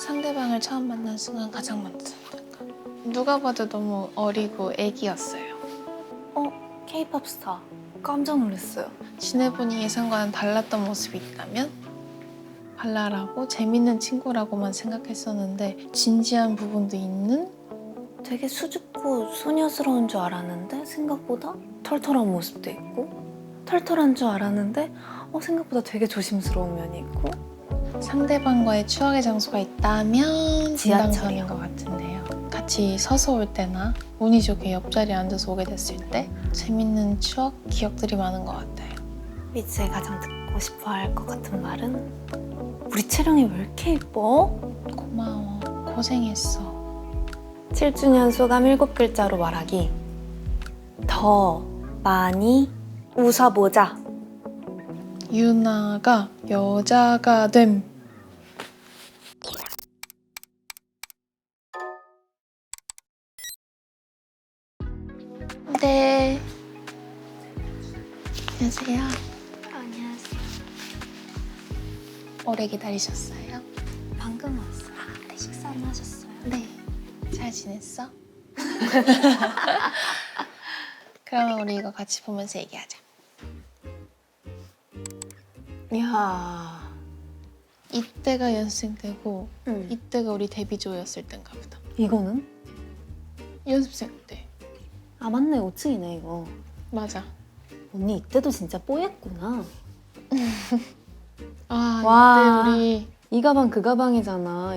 상대방을 처음 만난 순간 가장 먼저 생각한 누가 봐도 너무 어리고 애기였어요. K-pop 스타. 깜짝 놀랐어요. 지내보니 예상과는 달랐던 모습이 있다면? 발랄하고 재밌는 친구라고만 생각했었는데 진지한 부분도 있는? 되게 수줍고 소녀스러운 줄 알았는데 생각보다 털털한 모습도 있고 털털한 줄 알았는데 생각보다 되게 조심스러운 면이 있고 상대방과의 추억의 장소가 있다면 지하철이요. 분당선인 것 같은데요. 같이 서서 올 때나 운이 좋게 옆자리에 앉아서 오게 됐을 때 재밌는 추억, 기억들이 많은 것 같아요. 미츠에 가장 듣고 싶어 할 것 같은 말은 우리 채령이 왜 이렇게 예뻐? 고마워. 고생했어. 7주년 소감 7글자로 말하기. 더 많이 웃어보자. 유나가 여자가 됨. 네. 안녕하세요. 안녕하세요. 오래 기다리셨어요? 방금 왔어요. 네, 식사는 하셨어요? 네. 잘 지냈어? 그러면 우리 이거 같이 보면서 얘기하자. 이야. 이때가 연습생 때고 응. 이때가 우리 데뷔조였을 땐가 보다. 이거는? 연습생 때. 아 맞네 5층이네 이거. 맞아. 언니 이때도 진짜 뽀였구나. 아, 와. 이때 우리 이 가방 그 가방이잖아.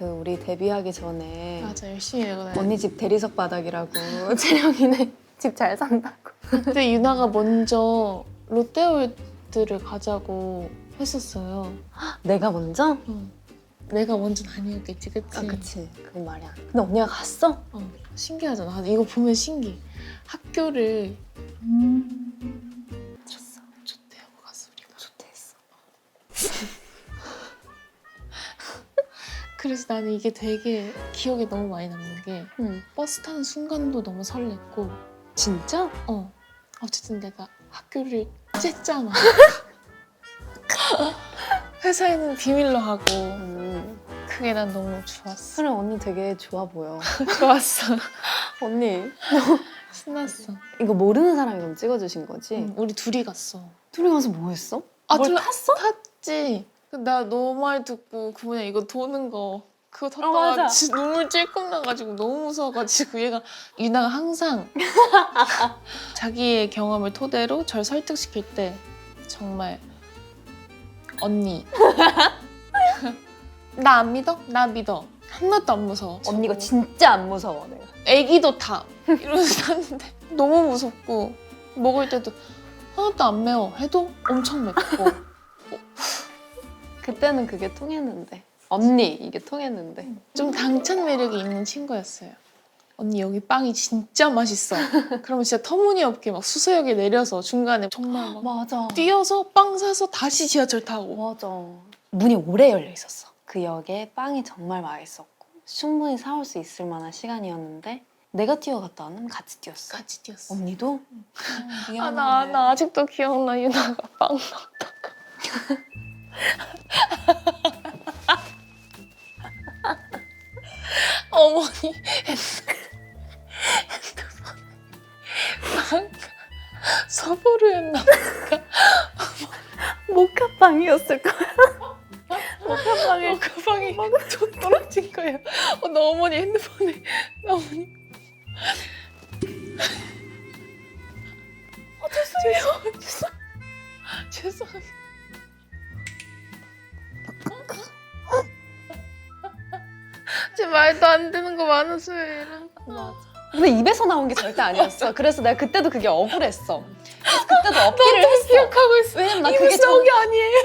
우리 데뷔하기 전에. 맞아 열심히 읽고 다녔 언니 집 대리석 바닥이라고. 채령이네 집 잘 산다고. 그때 유나가 먼저 롯데월드를 가자고 했었어요. 내가 먼저? 내가 먼저 다니었겠지, 그치? 아 그치 그건 말이야. 근데 언니가 갔어? 신기하잖아. 이거 보면 신기해. 학교를 들었어. 좋대하고 갔어, 우리가. 좋댔어. 그래서 나는 이게 되게 기억에 너무 많이 남는 게 응. 버스 타는 순간도 너무 설렜고 진짜? 어쨌든 내가 학교를 쬐잖아. 회사에는 비밀로 하고 그게 난 너무 좋았어. 그래 언니 되게 좋아 보여. 좋았어. 언니 신났어. 이거 모르는 사람이 그럼 찍어주신 거지? 우리 둘이 갔어. 둘이 가서 뭐 했어? 아, 뭘 탔어? 탔지. 나 너 말 듣고 그 뭐냐 이거 도는 거 그거 맞아. 탔다가 진짜 눈물 찔끔 나가지고 너무 무서워가지고 유나가 항상 자기의 경험을 토대로 절 설득시킬 때 정말 언니 나 안 믿어? 나 믿어. 하나도 안 무서워. 언니가 저거. 진짜 안 무서워 내가. 애기도 타 이러면서 탔는데 너무 무섭고 먹을 때도 하나도 안 매워 해도 엄청 맵고 그때는 그게 통했는데 언니 이게 통했는데 좀 당찬 매력이 있는 친구였어요. 언니 여기 빵이 진짜 맛있어. 그러면 진짜 터무니없게 막 수서역에 내려서 중간에 정말 막 맞아. 뛰어서 빵 사서 다시 지하철 타고. 맞아. 문이 오래 열려 있었어. 그 역에 빵이 정말 맛있었고 충분히 사올 수 있을 만한 시간이었는데 내가 뛰어갔다 와는 같이 뛰었어. 같이 뛰었어. 언니도? 나 아직도 기억나. 유나가 빵 먹다가. 어머니 핸드폰에 빵 서보르였나 보다. 모카빵이었을 거야. 모카빵을 그 방에 돈 떨어진 거야. 나 어머니 핸드폰에 나 어머니 죄송해요. 제 말도 안 되는 거 많았어요 얘랑. 맞아. 근데 입에서 나온 게 절대 아니었어. 그래서 내가 그때도 그게 억울했어. 그래서 그때도 어필을 했어. 기억하고 있어. 왜냐면 나 입에 그게 나온 게 아니에요.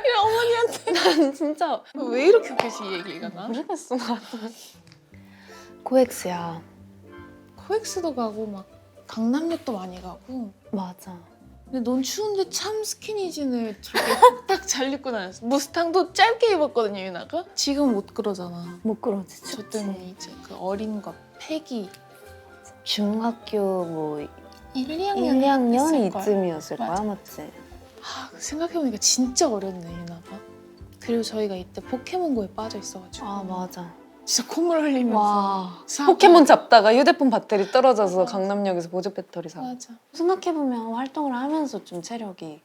이 어머니한테 난 진짜 왜 이렇게 웃기지 이 얘기가 나? 모르겠어 나도. 코엑스야. 코엑스도 가고 막 강남역도 많이 가고. 맞아. 근데 넌 추운데 참 스키니진을 저렇게 딱 잘 입고 다녔어. 무스탕도 짧게 입었거든요 유나가. 지금 못 그러잖아. 못 그러지. 저 때는 이제 그 어린 것 패기 중학교 뭐 1, 2학년 1, 2학년 했을걸. 이쯤이었을 거야 맞아. 맞지? 생각해보니까 진짜 어렸네 유나가. 그리고 저희가 이때 포켓몬고에 빠져 있어가지고 아 맞아. 진짜 콧물 흘리면서 와. 사고. 포켓몬 잡다가 휴대폰 배터리 떨어져서 맞아. 강남역에서 보조 배터리 사고. 맞아. 생각해보면 활동을 하면서 좀 체력이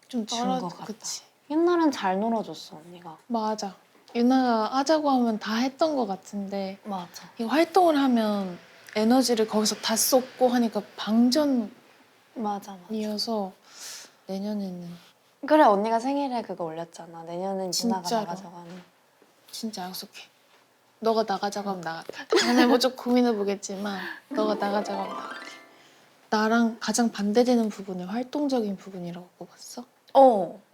좀 줄것 떨어져. 같다. 그치. 옛날엔 잘 놀아줬어 언니가. 맞아. 유나가 하자고 하면 다 했던 것 같은데 맞아. 이 활동을 하면 에너지를 거기서 다 쏟고 하니까 방전이어서 맞아. 내년에는 그래 언니가 생일에 그거 올렸잖아. 내년엔 유나가 진짜로. 나가자고 하는. 진짜 약속해. 너가 나가자고 하면 나갈게. 다음에 뭐 좀 고민해보겠지만 너가 나가자고 하면 나갈게. 나랑 가장 반대되는 부분을 활동적인 부분이라고 꼽았어?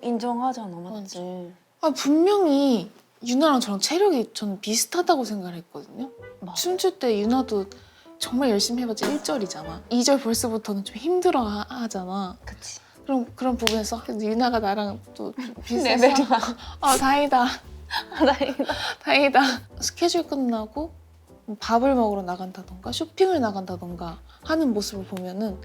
인정하잖아 맞지. 아 분명히 유나랑 저랑 체력이 저는 비슷하다고 생각을 했거든요. 맞아. 춤출 때 유나도 정말 열심히 해봤자 1절이잖아. 2절 벌써부터는 좀 힘들어 하잖아. 그치. 그럼 그런 부분에서 유나가 나랑 또 좀 비슷해서 레벨이 다행이다. 다행이다. 다행이다. 스케줄 끝나고 밥을 먹으러 나간다던가 쇼핑을 나간다던가 하는 모습을 보면은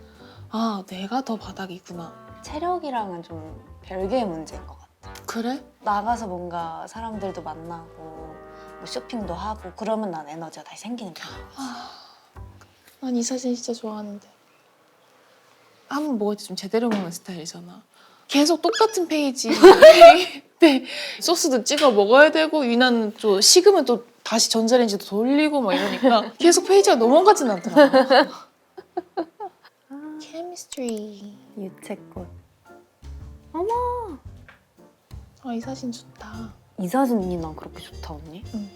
아 내가 더 바닥이구나. 체력이랑은 좀 별개의 문제인 것 같아. 그래? 나가서 뭔가 사람들도 만나고 뭐 쇼핑도 하고 그러면 난 에너지가 다시 생기는 편이야. 난 이 사진 진짜 좋아하는데 한번 먹을 때 좀 제대로 먹는 스타일이잖아. 계속 똑같은 페이지 네. 소스도 찍어 먹어야 되고 유나는 또 식으면 또 다시 전자레인지도 돌리고 막 이러니까 계속 페이지가 넘어가진 않더라. 케미스트리. 유채꽃. 이 사진 좋다. 이 사진이 난 그렇게 좋다 언니? 응.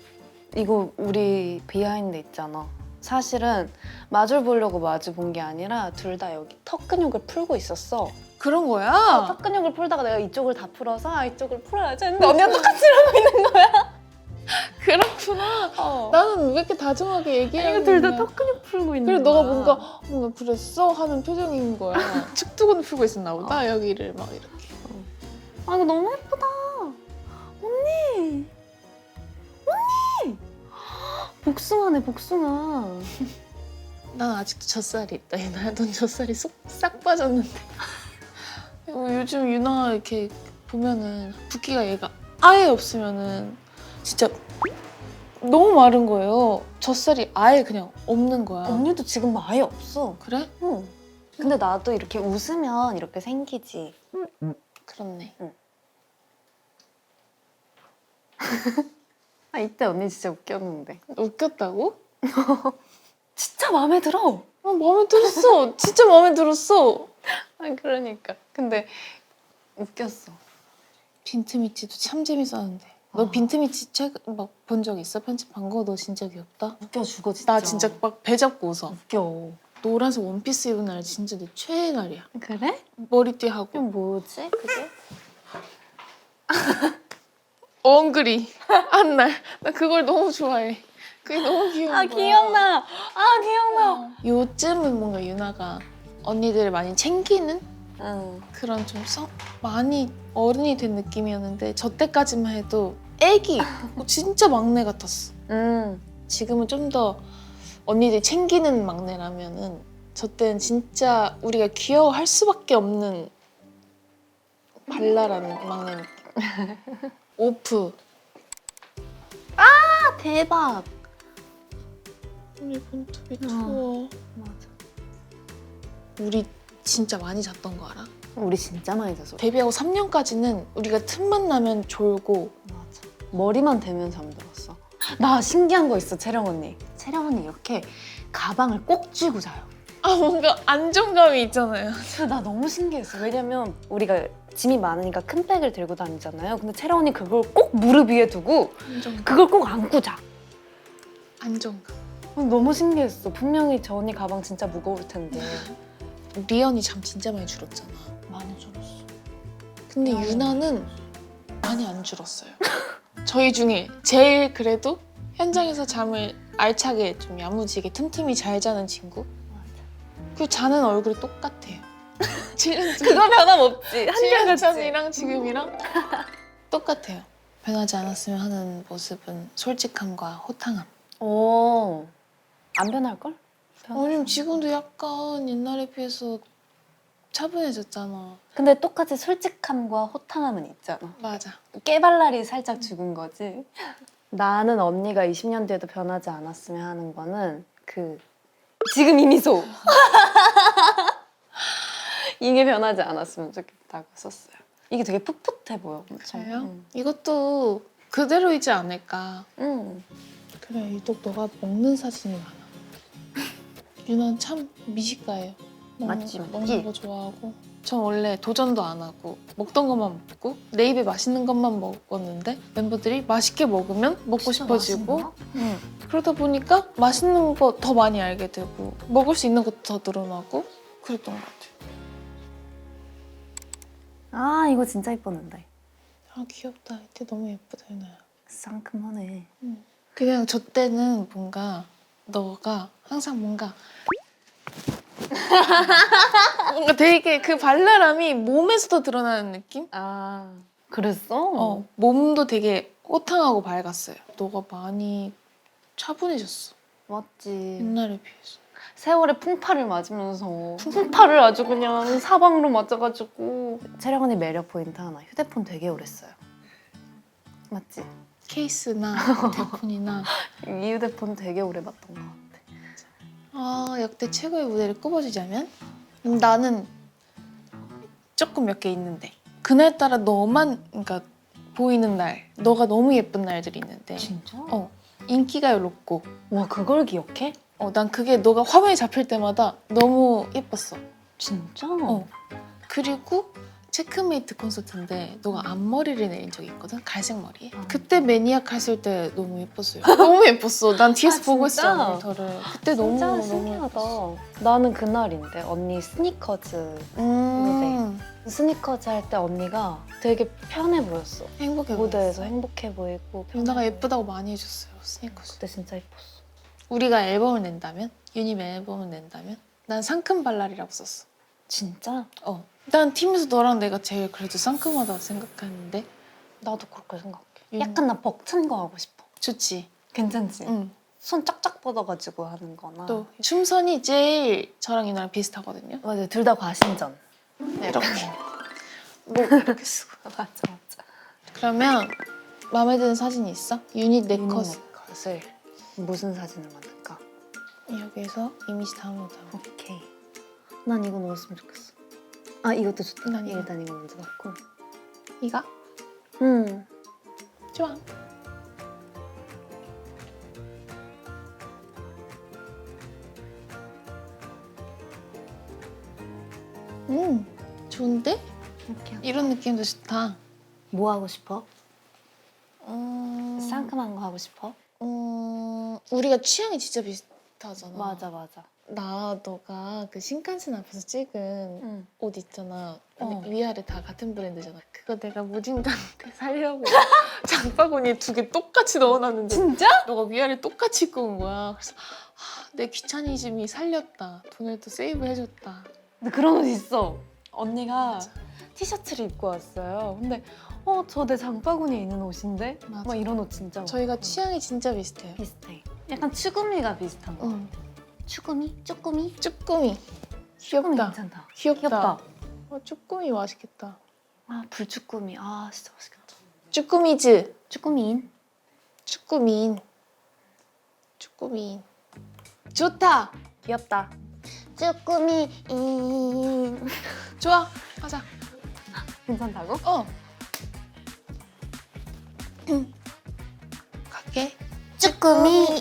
이거 우리 비하인드 있잖아. 사실은 마주를 보려고 마주 본 게 아니라 둘 다 여기 턱 근육을 풀고 있었어. 그런 거야? 턱 근육을 풀다가 내가 이쪽을 다 풀어서 이쪽을 풀어야지 했는데 언니가 똑같이 이러고 있는 거야. 그렇구나. 나는 왜 이렇게 다정하게 얘기하는 이거 둘 다 거야? 턱 근육 풀고 있는 그래 거야. 너가 뭔가 그랬어? 하는 표정인 거야. 측두근 풀고 있었나 보다. 여기를 막 이렇게. 아 이거 너무 예쁘다. 언니. 복숭아네 복숭아. 난 아직도 젖살이 있다. 유나야, 넌 젖살이 싹 빠졌는데. 요즘 유나 이렇게 보면은 붓기가 얘가 아예 없으면은 진짜 너무 마른 거예요. 젖살이 아예 그냥 없는 거야. 언니도 지금 아예 없어. 그래? 응. 근데 나도 이렇게 웃으면 이렇게 생기지. 그렇네. 이때 언니 진짜 웃겼는데. 웃겼다고? 진짜 마음에 들어. 마음에 들었어. 진짜 마음에 들었어. 그러니까. 근데 웃겼어. 빈트미치도 참 재밌었는데. 너 아. 빈트미치 책 막 본 적 있어? 편집한 거? 너 진짜 귀엽다. 웃겨 죽어 진짜. 나 진짜 막 배 잡고 웃어. 웃겨. 노란색 원피스 입은 날 진짜 내 최애 날이야. 그래? 머리띠 하고. 이건 뭐지? 그게? 엉그리 한 날. 나 그걸 너무 좋아해. 그게 너무 귀여운 거야. 기억나. 기억나. 요즘은 뭔가 유나가 언니들을 많이 챙기는 응. 그런 좀 많이 어른이 된 느낌이었는데 저 때까지만 해도 애기 진짜 막내 같았어. 지금은 좀 더 언니들이 챙기는 막내라면은 저 때는 진짜 우리가 귀여워할 수밖에 없는 발랄한 막내 느낌. 오프. 대박. 우리 본토비 추워. 맞아. 우리 진짜 많이 잤던 거 알아? 우리 진짜 많이 잤어. 데뷔하고 3년까지는 우리가 틈만 나면 졸고 맞아. 머리만 대면 잠들었어. 나 신기한 거 있어, 채령 언니. 채령 언니 이렇게 가방을 꼭 쥐고 자요. 뭔가 안정감이 있잖아요. 근데 나 너무 신기했어. 왜냐면 우리가 짐이 많으니까 큰 백을 들고 다니잖아요. 근데 채령 언니 그걸 꼭 무릎 위에 두고 그걸 꼭 안고 자. 안정감. 너무 신기했어. 분명히 저 언니 가방 진짜 무거울 텐데. 리언이 잠 진짜 많이 줄었잖아. 많이 줄었어. 근데 유나는 많이 안 줄었어요. 저희 중에 제일 그래도 현장에서 잠을 알차게 좀 야무지게 틈틈이 잘 자는 친구. 그 자는 얼굴이 똑같아요. 7년 전 그거 변함없지. 7년 한결같이. 전이랑 지금이랑 똑같아요. 변하지 않았으면 하는 모습은 솔직함과 호탕함. 안 변할걸? 아니면 지금도 약간 옛날에 비해서 차분해졌잖아. 근데 똑같이 솔직함과 호탕함은 있잖아. 맞아. 깨발랄이 살짝 죽은 거지. 나는 언니가 20년 뒤에도 변하지 않았으면 하는 거는 지금 이 미소. 이게 변하지 않았으면 좋겠다고 썼어요. 이게 되게 풋풋해 보여. 엄청. 그래요? 이것도 그대로이지 않을까. 응. 그래, 유독 너가 먹는 사진이 많아. 유나는 참 미식가예요. 맞지. 먹는 거 좋아하고. 전 원래 도전도 안 하고 먹던 것만 먹고 내 입에 맛있는 것만 먹었는데 멤버들이 맛있게 먹으면 먹고 싶어지고 그러다 보니까 맛있는 거 더 많이 알게 되고 먹을 수 있는 것도 더 늘어나고 그랬던 것 같아요. 아, 이거 진짜 예뻤는데. 아 귀엽다. 이때 너무 예쁘다 유나야. 상큼하네. 그냥 저 때는 뭔가 너가 항상 뭔가 되게 그 발랄함이 몸에서도 드러나는 느낌? 아, 그랬어? 몸도 되게 호탕하고 밝았어요. 너가 많이 차분해졌어. 맞지. 옛날에 비해서. 세월의 풍파를 맞으면서 풍파를 아주 그냥 사방으로 맞아가지고. 채령 언니 매력 포인트 하나. 휴대폰 되게 오래 써요. 맞지? 케이스나 대폰이나 이 휴대폰 되게 오래 봤던 것 같아. 역대 최고의 무대를 꼽아주자면 나는 조금 몇 개 있는데 그날따라 너만 그러니까 보이는 날 너가 너무 예쁜 날들이 있는데 진짜? 인기가요 로꼬 와, 그걸 기억해? 난 그게 너가 화면에 잡힐 때마다 너무 예뻤어. 진짜? 그리고 체크메이트 콘서트인데 너가 앞머리를 내린 적이 있거든? 갈색 머리에. 아. 그때 매니악 했을 때 너무 예뻤어요. 너무 예뻤어. 난 뒤에서 보고 진짜? 있어 모니터를. 그때 진짜 너무 신기하다. 나는 그날인데 언니 스니커즈 스니커즈 할 때 언니가 되게 편해 보였어. 행복해 무대에서 보였어. 행복해 보이고 편해 유나가 보이고. 예쁘다고 많이 해줬어요. 스니커즈. 그때 진짜 예뻤어. 우리가 앨범을 낸다면? 유닛 앨범을 낸다면? 난 상큼 발랄이라고 썼어. 진짜? 난 팀에서 너랑 내가 제일 그래도 상큼하다고 생각하는데 나도 그렇게 생각해. 윤- 약간 나 벅찬 거 하고 싶어. 좋지? 괜찮지? 응. 손 쫙쫙 뻗어가지고 하는 거나. 또 춤선이 제일 저랑 유나랑 비슷하거든요. 맞아, 둘 다 과신전. 이렇게. 뭐 이렇게 쓰고. 맞아, 맞아. 그러면 마음에 드는 사진이 있어? 유닛 네컷 컷을 무슨 사진을 만들까? 여기에서 이미지 다운로드. 오케이. 난 이거 넣었으면 좋겠어. 아, 이것도 좋다. 난 이거. 일단 이거 먼저 넣고. 이거? 좋아. 좋은데? 이렇게 하고. 이런 느낌도 좋다. 뭐 하고 싶어? 음, 상큼한 거 하고 싶어? 우리가 취향이 진짜 비슷하잖아. 맞아, 맞아. 너가 그 신칸센 앞에서 찍은 응. 옷 있잖아. 어. 위아래 다 같은 브랜드잖아. 그거 내가 무진장한테 살려고 장바구니에 2개 똑같이 넣어놨는데 진짜? 너가 위아래 똑같이 입고 온 거야. 그래서 내 귀차니즘이 살렸다. 돈을 또 세이브 해줬다. 근데 그런 옷 있어. 언니가 맞아. 티셔츠를 입고 왔어요. 근데 저 내 장바구니에 있는 옷인데? 맞아. 막 이런 옷 진짜 저희가 많고. 취향이 진짜 비슷해요. 비슷해. 약간 추구미가 비슷한 거. 추구미? 쪼꾸미? 쭈꾸미. 쪼꾸미 귀엽다. 괜찮다. 귀엽다. 쭈꾸미 맛있겠다. 아, 불쭈꾸미. 아, 진짜 맛있겠다. 쭈꾸미즈. 쭈꾸미인? 쭈꾸미인. 쭈꾸미인. 좋다. 귀엽다. 쭈꾸미인. 좋아. 하자. 괜찮다고? 갈게. 쭈꾸미인.